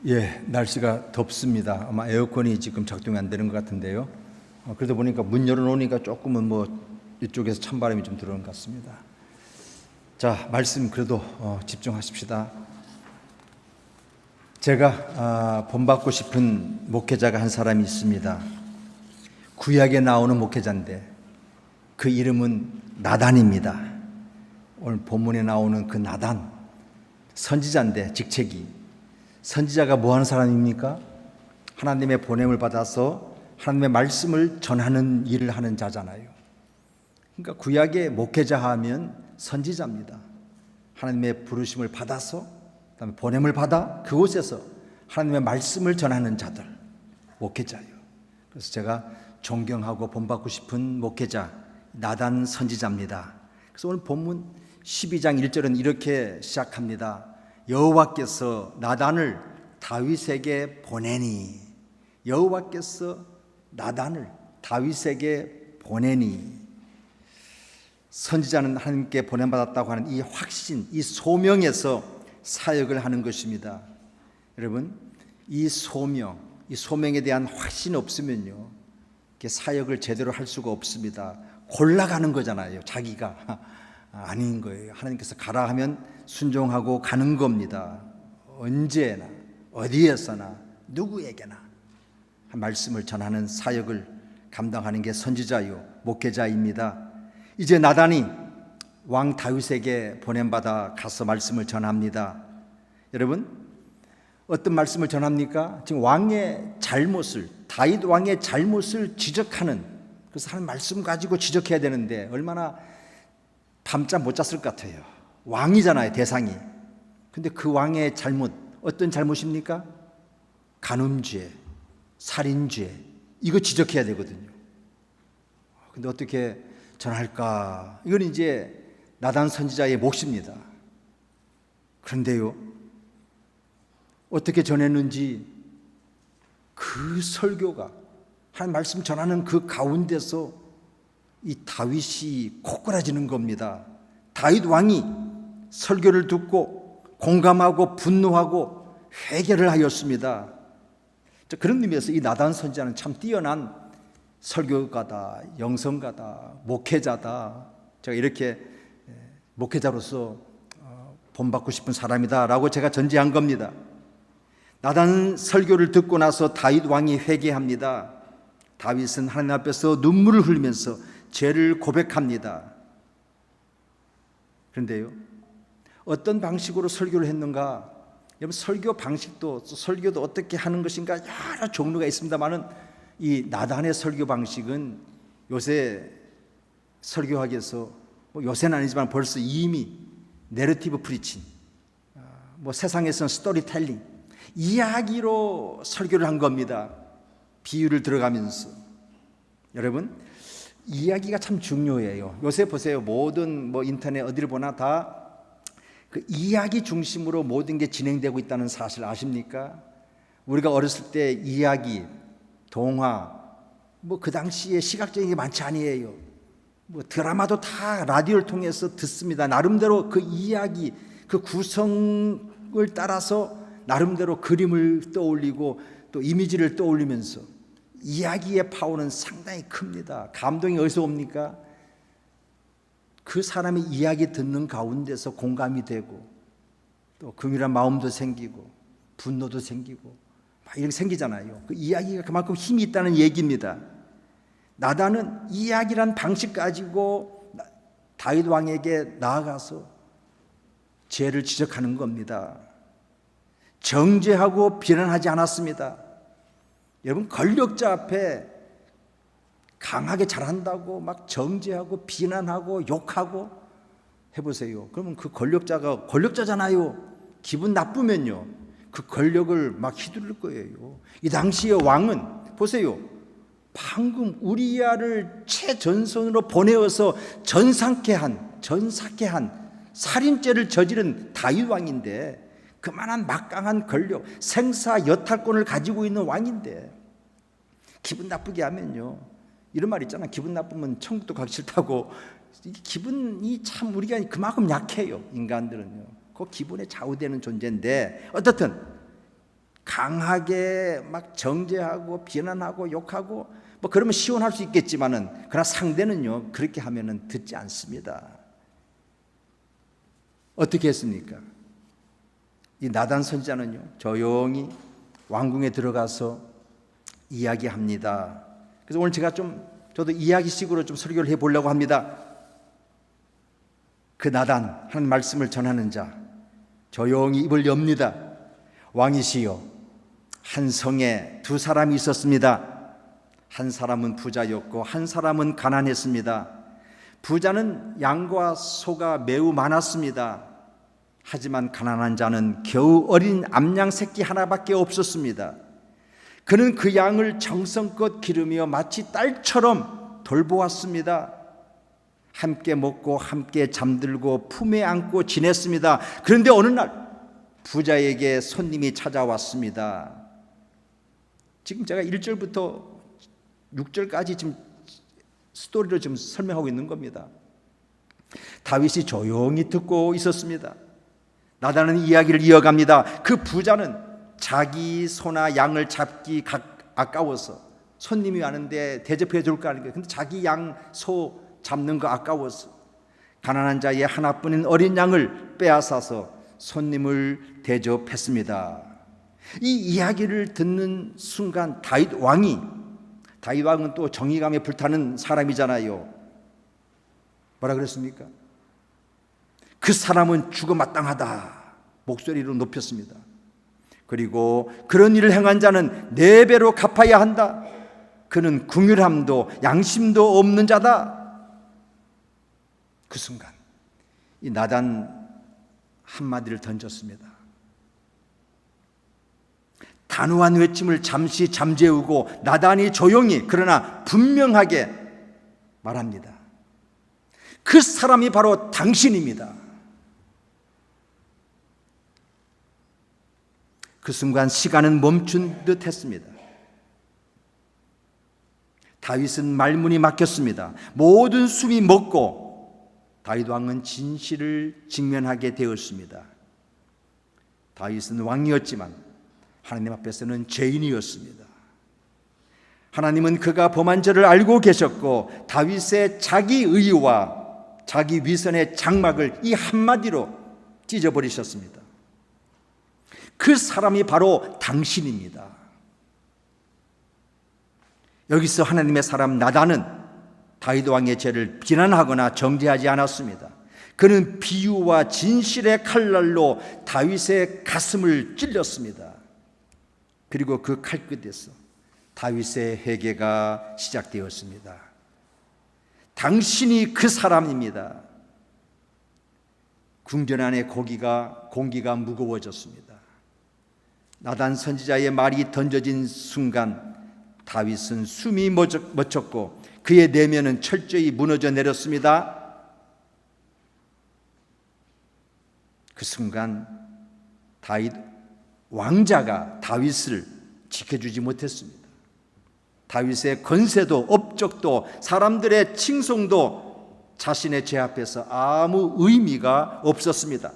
예, 날씨가 덥습니다. 아마 에어컨이 지금 작동이 안 되는 것 같은데요. 그러다 보니까 문 열어놓으니까 조금은 뭐 이쪽에서 찬바람이 좀 들어오는 것 같습니다. 자, 말씀 그래도 집중하십시다. 제가 본받고 싶은 목회자가 한 사람이 있습니다. 구약에 나오는 목회자인데 그 이름은 나단입니다. 오늘 본문에 나오는 그 나단, 선지자인데 직책이 선지자가 뭐 하는 사람입니까? 하나님의 보냄을 받아서 하나님의 말씀을 전하는 일을 하는 자잖아요. 그러니까 구약의 목회자 하면 선지자입니다. 하나님의 부르심을 받아서 그다음에 보냄을 받아 그곳에서 하나님의 말씀을 전하는 자들, 목회자예요. 그래서 제가 존경하고 본받고 싶은 목회자 나단 선지자입니다. 그래서 오늘 본문 12장 1절은 이렇게 시작합니다. 여호와께서 나단을 다윗에게 보내니, 여호와께서 나단을 다윗에게 보내니. 선지자는 하나님께 보냄받았다고 하는 이 확신, 이 소명에서 사역을 하는 것입니다. 여러분, 이 소명, 이 소명에 대한 확신이 없으면요, 사역을 제대로 할 수가 없습니다. 골라가는 거잖아요. 자기가 아닌 거예요. 하나님께서 가라 하면 순종하고 가는 겁니다. 언제나 어디에서나 누구에게나 말씀을 전하는 사역을 감당하는 게 선지자요 목회자입니다. 이제 나단이 왕 다윗에게 보냄받아 가서 말씀을 전합니다. 여러분, 어떤 말씀을 전합니까? 지금 왕의 잘못을, 다윗 왕의 잘못을 지적하는, 그래서 하는 말씀 가지고 지적해야 되는데 얼마나 밤잠 못 잤을 것 같아요. 왕이잖아요, 대상이. 근데 그 왕의 잘못, 어떤 잘못입니까? 간음죄, 살인죄, 이거 지적해야 되거든요. 근데 어떻게 전할까? 이건 이제 나단 선지자의 몫입니다. 그런데요, 어떻게 전했는지 그 설교가, 한 말씀 전하는 그 가운데서 이 다윗이 코꾸라지는 겁니다. 다윗 왕이 설교를 듣고 공감하고 분노하고 회개를 하였습니다. 그런 의미에서 이 나단 선지자는 참 뛰어난 설교가다, 영성가다, 목회자다. 제가 이렇게 목회자로서 본받고 싶은 사람이다라고 제가 전제한 겁니다. 나단 설교를 듣고 나서 다윗 왕이 회개합니다. 다윗은 하나님 앞에서 눈물을 흘리면서 죄를 고백합니다. 그런데요, 어떤 방식으로 설교를 했는가? 여러분, 설교 방식도, 설교도 어떻게 하는 것인가 여러 종류가 있습니다만은 이 나단의 설교 방식은 요새 설교학에서, 요새는 아니지만 벌써 이미 내러티브 프리칭, 세상에서는 스토리텔링, 이야기로 설교를 한 겁니다. 비유를 들어가면서. 여러분, 이야기가 참 중요해요. 요새 보세요. 모든 인터넷 어디를 보나 다 그 이야기 중심으로 모든 게 진행되고 있다는 사실 아십니까? 우리가 어렸을 때 이야기, 동화, 그 당시에 시각적인 게 많지 아니에요. 드라마도 다 라디오를 통해서 듣습니다. 나름대로 그 이야기, 그 구성을 따라서 나름대로 그림을 떠올리고 또 이미지를 떠올리면서 이야기의 파워는 상당히 큽니다. 감동이 어디서 옵니까? 그 사람의 이야기 듣는 가운데서 공감이 되고 또 긍휼한 마음도 생기고 분노도 생기고 막 이렇게 생기잖아요. 그 이야기가 그만큼 힘이 있다는 얘기입니다. 나단은 이야기란 방식 가지고 다윗 왕에게 나아가서 죄를 지적하는 겁니다. 정죄하고 비난하지 않았습니다. 여러분, 권력자 앞에 강하게 잘한다고 막 정죄하고 비난하고 욕하고 해보세요. 그러면 그 권력자가 권력자잖아요. 기분 나쁘면요, 그 권력을 막 휘두를 거예요. 이 당시의 왕은 보세요. 방금 우리야를 최전선으로 보내어서 전사케 한 살인죄를 저지른 다윗 왕인데, 그만한 막강한 권력, 생사 여탈권을 가지고 있는 왕인데 기분 나쁘게 하면요, 이런 말 있잖아. 기분 나쁘면 천국도 가기 싫다고. 기분이 참 우리가 그만큼 약해요. 인간들은요. 그 기분에 좌우되는 존재인데 어떻든 강하게 막 정죄하고 비난하고 욕하고 뭐 그러면 시원할 수 있겠지만은 그러나 상대는요 그렇게 하면은 듣지 않습니다. 어떻게 했습니까? 이 나단 선지자는요 조용히 왕궁에 들어가서 이야기합니다. 그래서 오늘 제가 저도 이야기식으로 좀 설교를 해보려고 합니다. 그 나단, 하나님 말씀을 전하는 자 조용히 입을 엽니다. 왕이시여, 한 성에 두 사람이 있었습니다. 한 사람은 부자였고 한 사람은 가난했습니다. 부자는 양과 소가 매우 많았습니다. 하지만 가난한 자는 겨우 어린 암양 새끼 하나밖에 없었습니다. 그는 그 양을 정성껏 기르며 마치 딸처럼 돌보았습니다. 함께 먹고 함께 잠들고 품에 안고 지냈습니다. 그런데 어느 날 부자에게 손님이 찾아왔습니다. 지금 제가 1절부터 6절까지 지금 스토리를 지금 설명하고 있는 겁니다. 다윗이 조용히 듣고 있었습니다. 나단은 이야기를 이어갑니다. 그 부자는 자기 소나 양을 잡기 아까워서 손님이 왔는데 대접해 줄까 하는 거예요. 근데 자기 양, 소 잡는 거 아까워서 가난한 자의 하나뿐인 어린 양을 빼앗아서 손님을 대접했습니다. 이 이야기를 듣는 순간 다윗 왕은 또 정의감에 불타는 사람이잖아요. 뭐라 그랬습니까? 그 사람은 죽어 마땅하다 목소리로 높였습니다. 그리고 그런 일을 행한 자는 4배로 갚아야 한다. 그는 긍휼함도 양심도 없는 자다. 그 순간 이 나단 한마디를 던졌습니다. 단호한 외침을 잠시 잠재우고 나단이 조용히 그러나 분명하게 말합니다. 그 사람이 바로 당신입니다. 그 순간 시간은 멈춘 듯 했습니다. 다윗은 말문이 막혔습니다. 모든 숨이 멎고 다윗 왕은 진실을 직면하게 되었습니다. 다윗은 왕이었지만 하나님 앞에서는 죄인이었습니다. 하나님은 그가 범한 죄를 알고 계셨고 다윗의 자기 의와 자기 위선의 장막을 이 한마디로 찢어버리셨습니다. 그 사람이 바로 당신입니다. 여기서 하나님의 사람 나단은 다윗 왕의 죄를 비난하거나 정죄하지 않았습니다. 그는 비유와 진실의 칼날로 다윗의 가슴을 찔렀습니다. 그리고 그 칼끝에서 다윗의 회개가 시작되었습니다. 당신이 그 사람입니다. 궁전 안의 공기가 무거워졌습니다. 나단 선지자의 말이 던져진 순간 다윗은 숨이 멎었고 그의 내면은 철저히 무너져 내렸습니다. 그 순간 다윗 왕자가 다윗을 지켜주지 못했습니다. 다윗의 권세도 업적도 사람들의 칭송도 자신의 죄 앞에서 아무 의미가 없었습니다.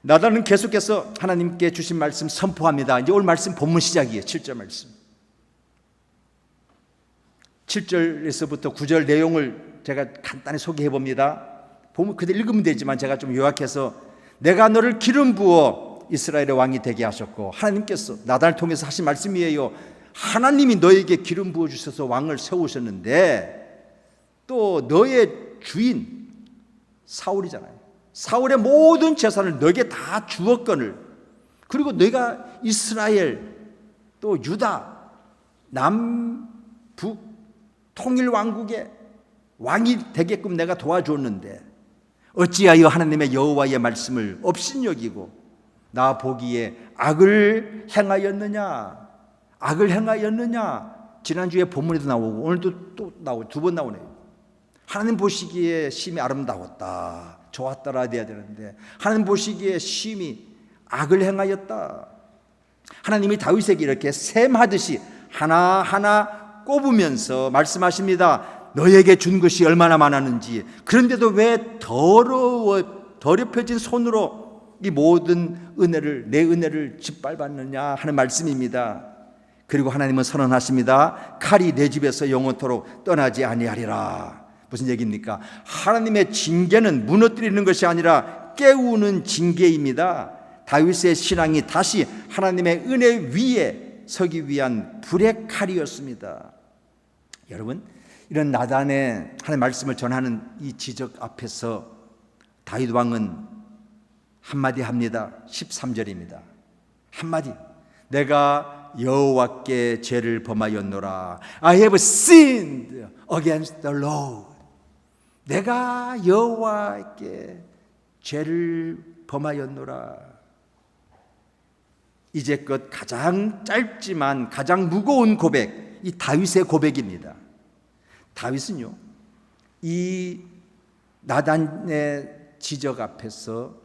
나단은 계속해서 하나님께 주신 말씀 선포합니다. 이제 오늘 말씀 본문 시작이에요. 7절 말씀. 7절에서부터 9절 내용을 제가 간단히 소개해 봅니다. 보면 그대로 읽으면 되지만 제가 좀 요약해서 내가 너를 기름 부어 이스라엘의 왕이 되게 하셨고, 하나님께서 나단을 통해서 하신 말씀이에요. 하나님이 너에게 기름 부어 주셔서 왕을 세우셨는데 또 너의 주인 사울이잖아요. 사울의 모든 재산을 너에게 다 주었거늘, 그리고 너가 이스라엘 또 유다 남북 통일 왕국의 왕이 되게끔 내가 도와줬는데 어찌하여 하나님의 여호와의 말씀을 업신여기고 나 보기에 악을 행하였느냐. 지난주에 본문에도 나오고 오늘도 또 나오고 2번 나오네요. 하나님 보시기에 심히 아름다웠다, 좋았더라 돼야 되는데 하나님 보시기에 심히 악을 행하였다. 하나님이 다윗에게 이렇게 셈하듯이 하나하나 꼽으면서 말씀하십니다. 너에게 준 것이 얼마나 많았는지, 그런데도 왜 더럽혀진 손으로 이 모든 은혜를, 내 은혜를 짓밟았느냐 하는 말씀입니다. 그리고 하나님은 선언하십니다. 칼이 내 집에서 영원토록 떠나지 아니하리라. 무슨 얘기입니까? 하나님의 징계는 무너뜨리는 것이 아니라 깨우는 징계입니다. 다윗의 신앙이 다시 하나님의 은혜 위에 서기 위한 불의 칼이었습니다. 여러분, 이런 나단의 하나님의 말씀을 전하는 이 지적 앞에서 다윗 왕은 한마디 합니다. 13절입니다. 한마디. 내가 여호와께 죄를 범하였노라. I have sinned against the Lord. 내가 여호와께 죄를 범하였노라. 이제껏 가장 짧지만 가장 무거운 고백, 이 다윗의 고백입니다. 다윗은요, 이 나단의 지적 앞에서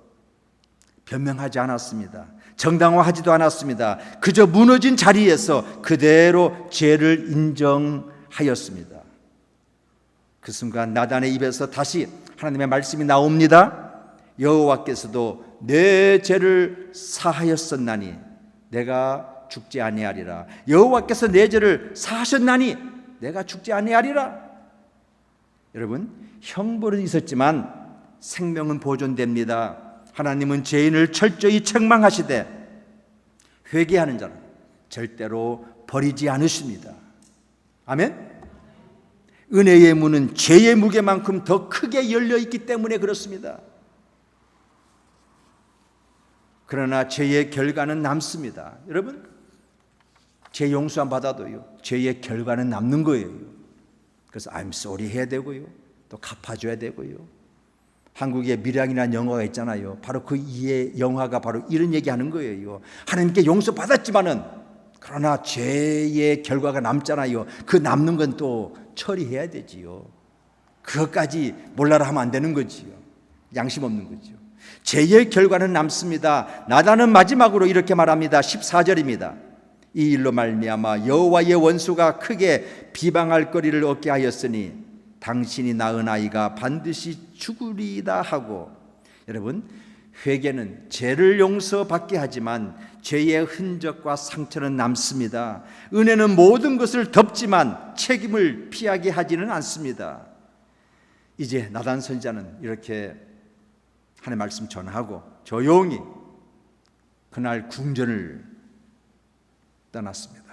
변명하지 않았습니다. 정당화하지도 않았습니다. 그저 무너진 자리에서 그대로 죄를 인정하였습니다. 그 순간 나단의 입에서 다시 하나님의 말씀이 나옵니다. 여호와께서도 내 죄를 사하였었나니 내가 죽지 아니하리라. 여호와께서 내 죄를 사하셨나니 내가 죽지 아니하리라. 여러분, 형벌은 있었지만 생명은 보존됩니다. 하나님은 죄인을 철저히 책망하시되 회개하는 자는 절대로 버리지 않으십니다. 아멘? 은혜의 문은 죄의 무게만큼 더 크게 열려 있기 때문에 그렇습니다. 그러나 죄의 결과는 남습니다. 여러분, 죄 용서 안 받아도요, 죄의 결과는 남는 거예요. 그래서 I'm sorry 해야 되고요, 또 갚아줘야 되고요. 한국에 밀양이라는 영화가 있잖아요. 바로 그 이해 영화가 바로 이런 얘기하는 거예요. 하나님께 용서 받았지만은 그러나 죄의 결과가 남잖아요. 그 남는 건 또 처리해야 되지요. 그것까지 몰라라 하면 안 되는 거지요. 양심 없는 거죠. 죄의 결과는 남습니다. 나단은 마지막으로 이렇게 말합니다. 14절입니다. 이 일로 말미암아 여호와의 원수가 크게 비방할 거리를 얻게 하였으니 당신이 낳은 아이가 반드시 죽으리이다 하고. 여러분, 회개는 죄를 용서받게 하지만 죄의 흔적과 상처는 남습니다. 은혜는 모든 것을 덮지만 책임을 피하게 하지는 않습니다. 이제 나단 선지자는 이렇게 하나님의 말씀 전하고 조용히 그날 궁전을 떠났습니다.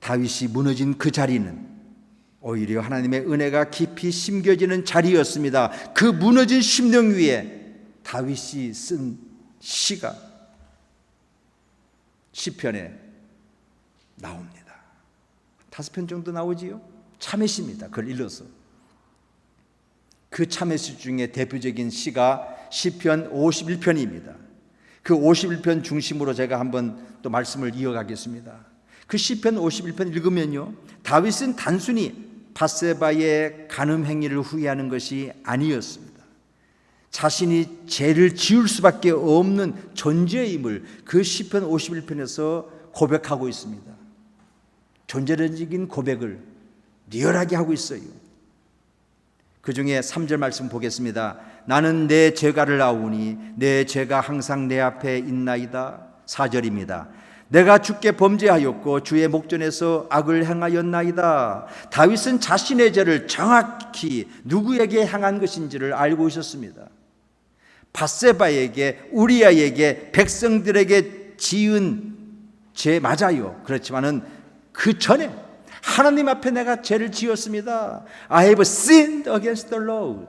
다윗이 무너진 그 자리는 오히려 하나님의 은혜가 깊이 심겨지는 자리였습니다. 그 무너진 심령 위에 다윗이 쓴 시가 시편에 나옵니다. 5편 정도 나오지요. 참회시입니다. 그걸 일러서. 그 참회시 중에 대표적인 시가 시편 51편입니다. 그 51편 중심으로 제가 한번 또 말씀을 이어가겠습니다. 그 시편 51편 읽으면요, 다윗은 단순히 밧세바의 간음 행위를 후회하는 것이 아니었습니다. 자신이 죄를 지을 수밖에 없는 존재임을 그 시편 51편에서 고백하고 있습니다. 존재적인 고백을 리얼하게 하고 있어요. 그 중에 3절 말씀 보겠습니다. 나는 내 죄가를 아우니 내 죄가 항상 내 앞에 있나이다. 4절입니다. 내가 주께 범죄하였고 주의 목전에서 악을 행하였나이다. 다윗은 자신의 죄를 정확히 누구에게 향한 것인지를 알고 있었습니다. 밧세바에게, 우리아에게, 백성들에게 지은 죄 맞아요. 그렇지만은 그 전에 하나님 앞에 내가 죄를 지었습니다. I have sinned against the Lord.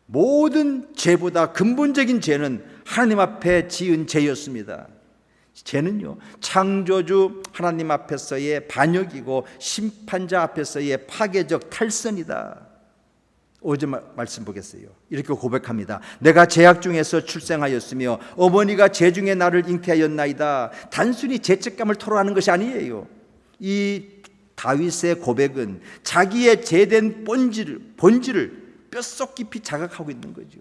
모든 죄보다 근본적인 죄는 하나님 앞에 지은 죄였습니다. 죄는요, 창조주 하나님 앞에서의 반역이고 심판자 앞에서의 파괴적 탈선이다. 5절 말씀 보겠어요. 이렇게 고백합니다. 내가 죄악 중에서 출생하였으며 어머니가 죄 중에 나를 잉태하였나이다. 단순히 죄책감을 토로하는 것이 아니에요. 이 다윗의 고백은 자기의 죄된 본질을 뼛속 깊이 자각하고 있는 거죠.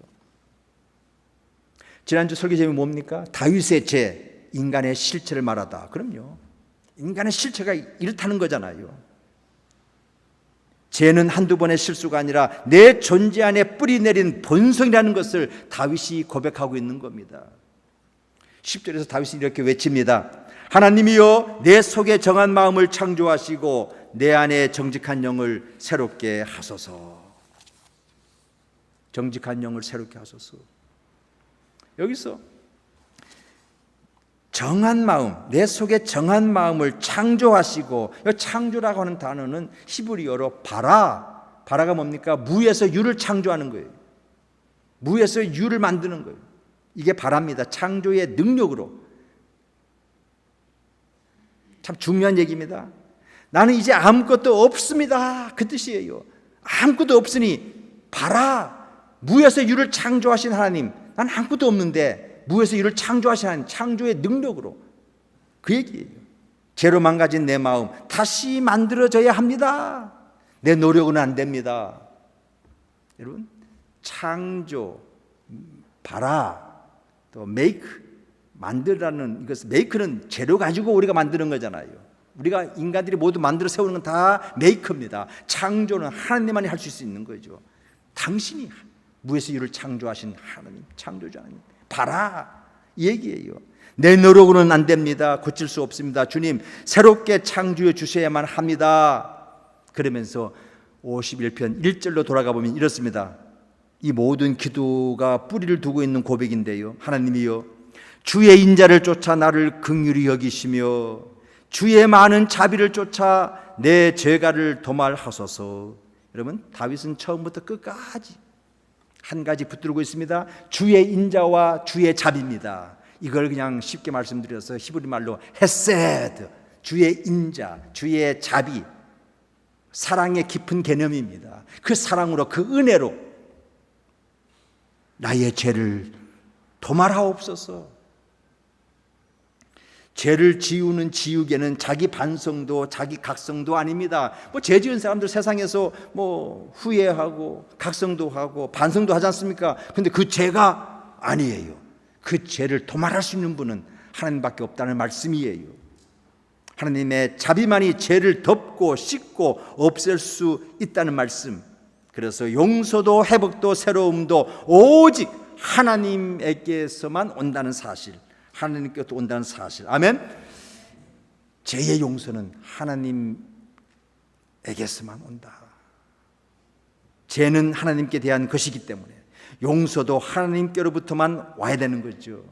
지난주 설교 제목이 뭡니까? 다윗의 죄, 인간의 실체를 말하다. 그럼요, 인간의 실체가 이렇다는 거잖아요. 죄는 한두 번의 실수가 아니라 내 존재 안에 뿌리 내린 본성이라는 것을 다윗이 고백하고 있는 겁니다. 10절에서 다윗이 이렇게 외칩니다. 하나님이여 내 속에 정한 마음을 창조하시고 내 안에 정직한 영을 새롭게 하소서. 정직한 영을 새롭게 하소서. 여기서 정한 마음, 내 속에 정한 마음을 창조하시고, 이 창조라고 하는 단어는 히브리어로 바라가 뭡니까? 무에서 유를 창조하는 거예요. 무에서 유를 만드는 거예요. 이게 바랍니다. 창조의 능력으로. 참 중요한 얘기입니다. 나는 이제 아무것도 없습니다. 그 뜻이에요. 아무것도 없으니 무에서 유를 창조하신 하나님, 난 아무것도 없는데 무에서 유를 창조하신 하나님, 창조의 능력으로. 그 얘기예요. 죄로 망가진 내 마음 다시 만들어져야 합니다. 내 노력은 안 됩니다. 여러분, 창조, 또 메이크, 만들라는 이것, 메이크는 재료 가지고 우리가 만드는 거잖아요. 우리가 인간들이 모두 만들어 세우는 건 다 메이크입니다. 창조는 하나님만이 할 수 있는 거죠. 당신이 무에서 유를 창조하신 하나님, 창조주 하나님, 이 얘기예요. 내 노력으로는 안 됩니다. 고칠 수 없습니다. 주님, 새롭게 창조해 주셔야만 합니다. 그러면서 51편 1절로 돌아가 보면 이렇습니다. 이 모든 기도가 뿌리를 두고 있는 고백인데요. 하나님이여, 주의 인자를 쫓아 나를 긍휼히 여기시며 주의 많은 자비를 쫓아 내 죄가를 도말하소서. 여러분, 다윗은 처음부터 끝까지 한 가지 붙들고 있습니다. 주의 인자와 주의 자비입니다. 이걸 그냥 쉽게 말씀드려서 히브리 말로 헤세드, 주의 인자, 주의 자비, 사랑의 깊은 개념입니다. 그 사랑으로, 그 은혜로 나의 죄를 도말하옵소서. 죄를 지우는 지우개는 자기 반성도 자기 각성도 아닙니다. 죄 지은 사람들 세상에서 후회하고 각성도 하고 반성도 하지 않습니까? 근데 그 죄가 아니에요. 그 죄를 도말할 수 있는 분은 하나님밖에 없다는 말씀이에요. 하나님의 자비만이 죄를 덮고 씻고 없앨 수 있다는 말씀. 그래서 용서도 회복도 새로움도 오직 하나님에게서만 온다는 사실, 하나님께서 온다는 사실. 아멘. 죄의 용서는 하나님에게서만 온다. 죄는 하나님께 대한 것이기 때문에 용서도 하나님께로부터만 와야 되는 거죠.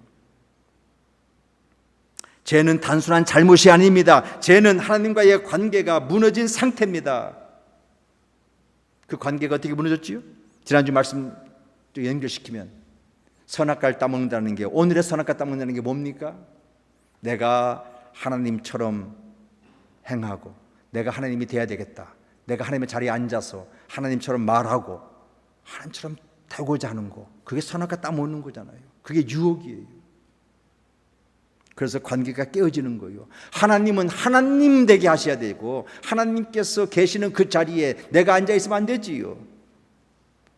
죄는 단순한 잘못이 아닙니다. 죄는 하나님과의 관계가 무너진 상태입니다. 그 관계가 어떻게 무너졌지요? 지난주 말씀 또 연결시키면 선악과를 따먹는다는 게, 오늘의 선악과 따먹는다는 게 뭡니까? 내가 하나님처럼 행하고 내가 하나님이 돼야 되겠다. 내가 하나님의 자리에 앉아서 하나님처럼 말하고 하나님처럼 되고자 하는 거, 그게 선악과 따먹는 거잖아요. 그게 유혹이에요. 그래서 관계가 깨어지는 거예요. 하나님은 하나님 되게 하셔야 되고 하나님께서 계시는 그 자리에 내가 앉아있으면 안 되지요.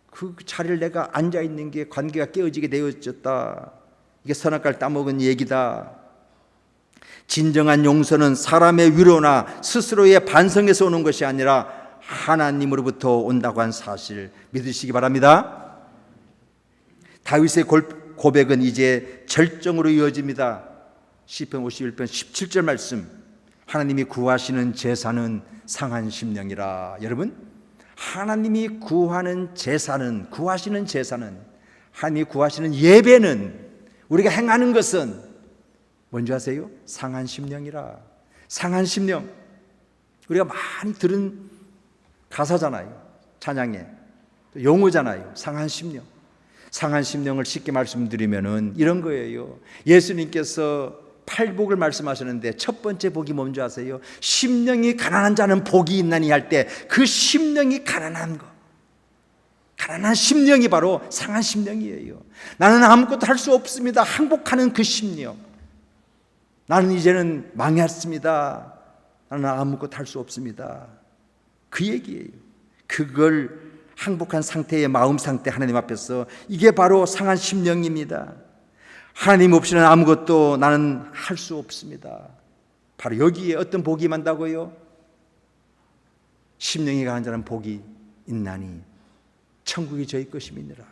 그 자리를 내가 앉아있는 게 관계가 깨어지게 되어졌다. 이게 선악과를 따먹은 얘기다. 진정한 용서는 사람의 위로나 스스로의 반성에서 오는 것이 아니라 하나님으로부터 온다고 한 사실 믿으시기 바랍니다. 다윗의 고백은 이제 절정으로 이어집니다. 시편 51편 17절 말씀, 하나님이 구하시는 제사는 상한 심령이라. 여러분, 하나님이 구하시는 제사는, 하나님이 구하시는 예배는, 우리가 행하는 것은 뭔지 아세요? 상한 심령이라. 상한 심령, 우리가 많이 들은 가사잖아요. 찬양에 용어잖아요. 상한 심령. 상한 심령을 쉽게 말씀드리면은 이런 거예요. 예수님께서 8복을 말씀하셨는데 첫 번째 복이 뭔지 아세요? 심령이 가난한 자는 복이 있나니 할 때 그 심령이 가난한 거, 가난한 심령이 바로 상한 심령이에요. 나는 아무것도 할 수 없습니다. 항복하는 그 심령. 나는 이제는 망했습니다. 나는 아무것도 할 수 없습니다. 그 얘기예요. 그걸 항복한 상태의 마음 상태, 하나님 앞에서, 이게 바로 상한 심령입니다. 하나님 없이는 아무것도 나는 할 수 없습니다. 바로 여기에 어떤 복이 임한다고요? 심령이 강한 자는 복이 있나니 천국이 저희 것임이니라.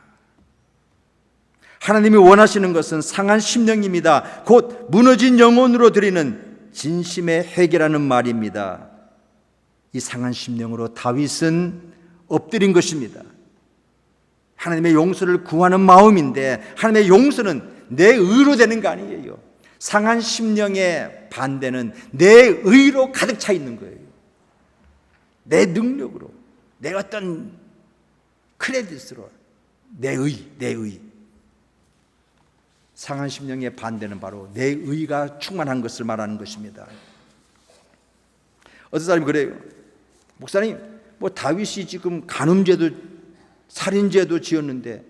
하나님이 원하시는 것은 상한 심령입니다. 곧 무너진 영혼으로 드리는 진심의 회개라는 말입니다. 이 상한 심령으로 다윗은 엎드린 것입니다. 하나님의 용서를 구하는 마음인데 하나님의 용서는 내 의로 되는 거 아니에요. 상한 심령의 반대는 내 의로 가득 차 있는 거예요. 내 능력으로, 내 어떤 크레딧으로, 내 의. 상한 심령의 반대는 바로 내 의가 충만한 것을 말하는 것입니다. 어떤 사람이 그래요. 목사님, 다윗이 지금 간음죄도 살인죄도 지었는데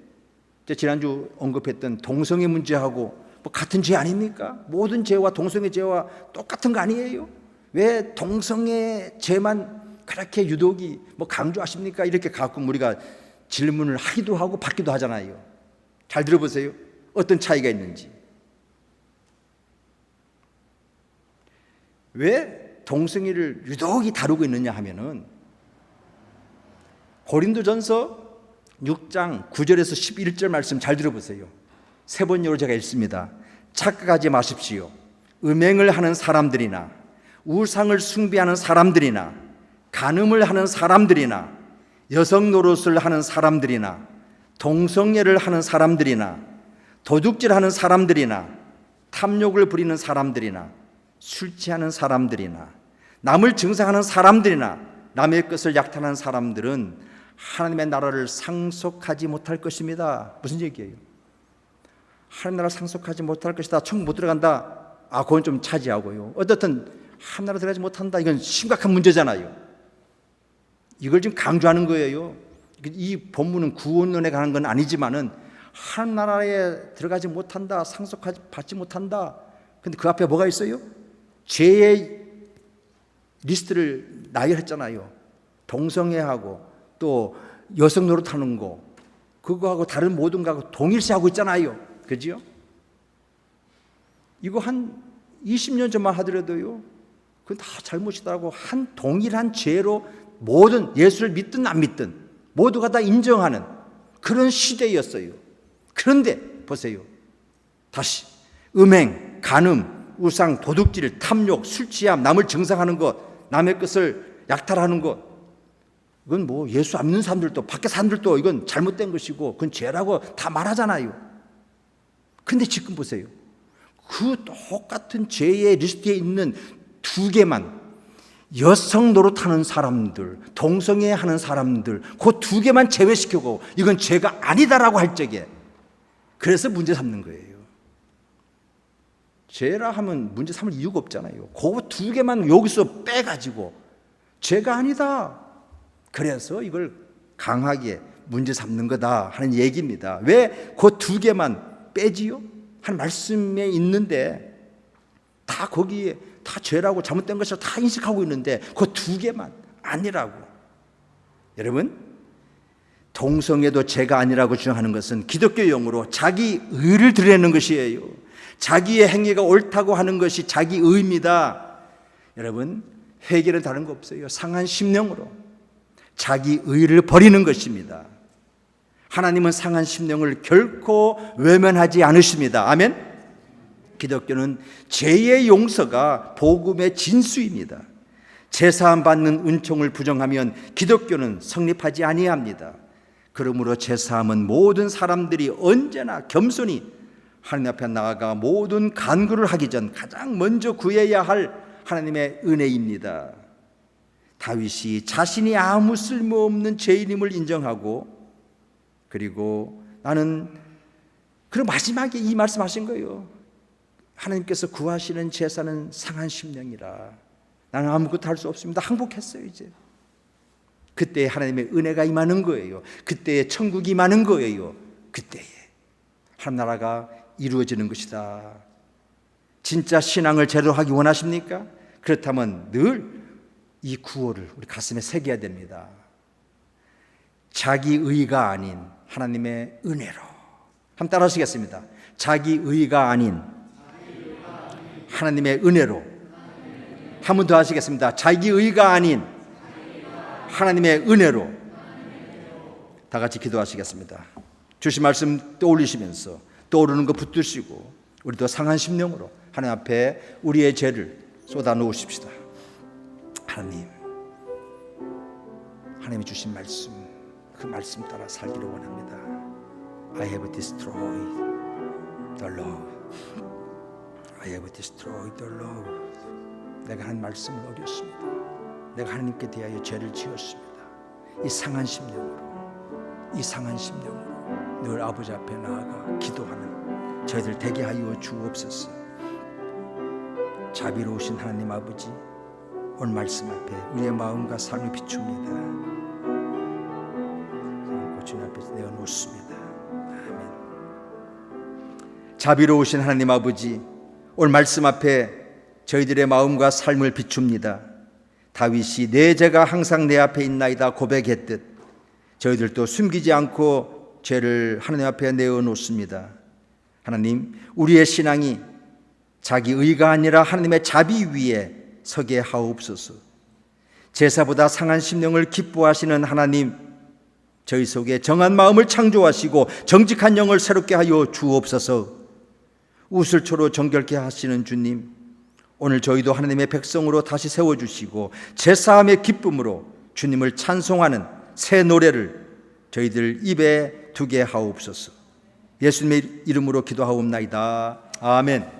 지난주 언급했던 동성애 문제하고 같은 죄 아닙니까? 모든 죄와 동성애 죄와 똑같은 거 아니에요? 왜 동성애 죄만 그렇게 유독이 강조하십니까? 이렇게 가끔 우리가 질문을 하기도 하고 받기도 하잖아요. 잘 들어보세요. 어떤 차이가 있는지. 왜 동성애를 유독이 다루고 있느냐 하면은 고린도전서 6장 9절에서 11절 말씀 잘 들어보세요. 세 번역으로 제가 읽습니다. 착각하지 마십시오. 음행을 하는 사람들이나 우상을 숭배하는 사람들이나 간음을 하는 사람들이나 여성 노릇을 하는 사람들이나 동성애를 하는 사람들이나 도둑질하는 사람들이나 탐욕을 부리는 사람들이나 술 취하는 사람들이나 남을 증상하는 사람들이나 남의 것을 약탈하는 사람들은 하나님의 나라를 상속하지 못할 것입니다. 무슨 얘기예요? 하나님 나라를 상속하지 못할 것이다. 천국 못 들어간다. 그건 좀 차지하고요. 어떻든 하나님 나라 들어가지 못한다. 이건 심각한 문제잖아요. 이걸 지금 강조하는 거예요. 이 본문은 구원론에 관한 건 아니지만은 하나님 나라에 들어가지 못한다. 받지 못한다. 근데 그 앞에 뭐가 있어요? 죄의 리스트를 나열했잖아요. 동성애하고 또 여성 노릇하는 거, 그거하고 다른 모든 거하고 동일시하고 있잖아요. 그죠? 이거 한 20년 전만 하더라도요, 그건 다 잘못이다라고 한 동일한 죄로 모든 예수를 믿든 안 믿든 모두가 다 인정하는 그런 시대였어요. 그런데 보세요. 다시 음행, 간음, 우상, 도둑질, 탐욕, 술 취함, 남을 증상하는 것, 남의 것을 약탈하는 것, 이건 예수 안 믿는 사람들도 밖에 사람들도 이건 잘못된 것이고 그건 죄라고 다 말하잖아요. 근데 지금 보세요. 그 똑같은 죄의 리스트에 있는 두 개만, 여성 노릇하는 사람들, 동성애 하는 사람들, 그 두 개만 제외시키고 이건 죄가 아니다라고 할 적에 그래서 문제 삼는 거예요. 죄라 하면 문제 삼을 이유가 없잖아요. 그 두 개만 여기서 빼가지고 죄가 아니다. 그래서 이걸 강하게 문제 삼는 거다 하는 얘기입니다. 왜 그 두 개만 빼지요? 한 말씀에 있는데 다 거기에 다 죄라고 잘못된 것이라고 다 인식하고 있는데 그 두 개만 아니라고. 여러분, 동성애도 죄가 아니라고 주장하는 것은 기독교 용어로 자기 의를 드러내는 것이에요. 자기의 행위가 옳다고 하는 것이 자기 의입니다. 여러분, 회개는 다른 거 없어요. 상한 심령으로 자기 의를 버리는 것입니다. 하나님은 상한 심령을 결코 외면하지 않으십니다. 아멘. 기독교는 죄의 용서가 복음의 진수입니다. 제사함 받는 은총을 부정하면 기독교는 성립하지 아니합니다. 그러므로 제사함은 모든 사람들이 언제나 겸손히 하나님 앞에 나아가 모든 간구를 하기 전 가장 먼저 구해야 할 하나님의 은혜입니다. 다윗이 자신이 아무 쓸모없는 죄인임을 인정하고, 그리고 그리고 마지막에 이 말씀하신 거예요. 하나님께서 구하시는 제사는 상한 심령이라. 나는 아무것도 할 수 없습니다. 항복했어요. 이제 그때 하나님의 은혜가 임하는 거예요. 그때에 천국이 임하는 거예요. 그때에 하나님 나라가 이루어지는 것이다. 진짜 신앙을 제대로 하기 원하십니까? 그렇다면 늘 이 구호를 우리 가슴에 새겨야 됩니다. 자기 의가 아닌 하나님의 은혜로. 한번 따라 하시겠습니다. 자기 의가 아닌 하나님의 은혜로. 한 번 더 하시겠습니다. 자기 의가 아닌 하나님의 은혜로. 다 같이 기도하시겠습니다. 주신 말씀 떠올리시면서 떠오르는 거 붙드시고 우리도 상한 심령으로 하나님 앞에 우리의 죄를 쏟아 놓으십시다. 하나님이 주신 말씀, 그 말씀 따라 살기를 원합니다. I have destroyed the law. I have destroyed the law. 내가 한 말씀을 어겼습니다. 내가 하나님께 대하여 죄를 지었습니다. 이 상한 심령으로 늘 아버지 앞에 나아가 기도하는 저희들 되게 하여 주옵소서. 자비로우신 하나님 아버지, 오늘 말씀 앞에 우리의 마음과 삶을 비춥니다. 주님 앞에서 내어놓습니다. 아멘. 자비로우신 하나님 아버지, 오늘 말씀 앞에 저희들의 마음과 삶을 비춥니다. 다윗이 내 죄가 항상 내 앞에 있나이다 고백했듯 저희들도 숨기지 않고 죄를 하나님 앞에 내어놓습니다. 하나님, 우리의 신앙이 자기 의가 아니라 하나님의 자비 위에 서게 하옵소서. 제사보다 상한 심령을 기뻐하시는 하나님, 저희 속에 정한 마음을 창조하시고 정직한 영을 새롭게 하여 주옵소서. 우슬초로 정결케 하시는 주님, 오늘 저희도 하나님의 백성으로 다시 세워주시고 제사함의 기쁨으로 주님을 찬송하는 새 노래를 저희들 입에 두게 하옵소서. 예수님의 이름으로 기도하옵나이다. 아멘.